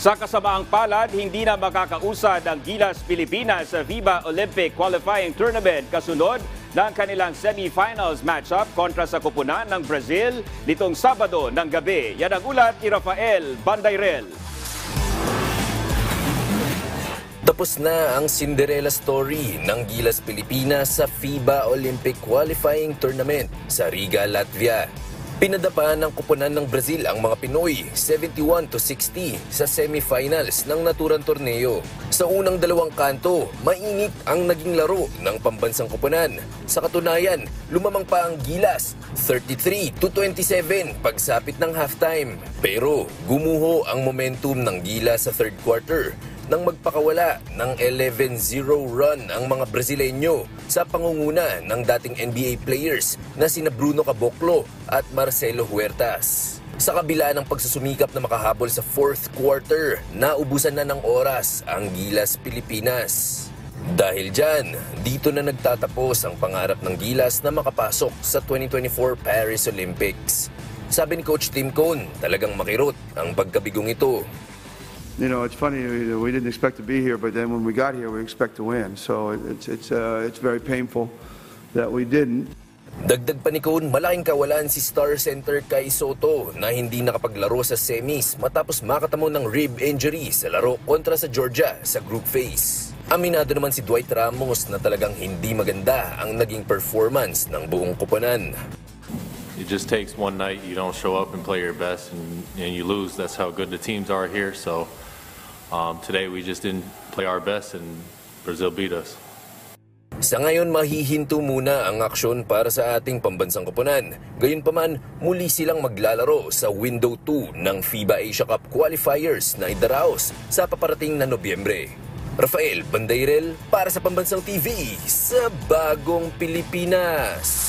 Sa kasamaang palad, hindi na makakausad ang Gilas Pilipinas sa FIBA Olympic Qualifying Tournament kasunod ng kanilang semifinals matchup kontra sa kupunan ng Brazil nitong Sabado ng gabi. Yan ang ulat ni Rafael Bandayrel. Tapos na ang Cinderella story ng Gilas Pilipinas sa FIBA Olympic Qualifying Tournament sa Riga, Latvia. Pinadapa ng kupunan ng Brazil ang mga Pinoy 71-60 sa semifinals ng naturang torneo. Sa unang dalawang kanto, mainit ang naging laro ng pambansang kupunan. Sa katunayan, lumamang pa ang Gilas 33-27 pagsapit ng halftime. Pero gumuho ang momentum ng Gilas sa third quarter nang magpakawala ng 11-0 run ang mga Brasileño sa pangunguna ng dating NBA players na sina Bruno Caboclo at Marcelo Huertas. Sa kabila ng pagsusumikap na makahabol sa fourth quarter, naubusan na ng oras ang Gilas Pilipinas. Dahil dyan, dito na nagtatapos ang pangarap ng Gilas na makapasok sa 2024 Paris Olympics. Sabi ni Coach Tim Cone, talagang makirot ang pagkabigong ito. You know, it's funny, we didn't expect to be here, but then when we got here, we expect to win. So it's very painful that we didn't. Dagdag pa ni Cone, malaking kawalan si star center Kai Soto na hindi nakapaglaro sa semis matapos makatamo ng rib injury sa laro kontra sa Georgia sa group phase. Aminado naman si Dwight Ramos na talagang hindi maganda ang naging performance ng buong kupunan. It just takes one night, you don't show up and play your best and you lose. That's how good the teams are here. So today we just didn't play our best and Brazil beat us. Sa ngayon, mahihinto muna ang aksyon para sa ating pambansang koponan. Gayunpaman, muli silang maglalaro sa Window 2 ng FIBA Asia Cup qualifiers na idaraos sa paparating na Nobyembre. Rafael Bandayrel para sa Pambansang TV sa Bagong Pilipinas.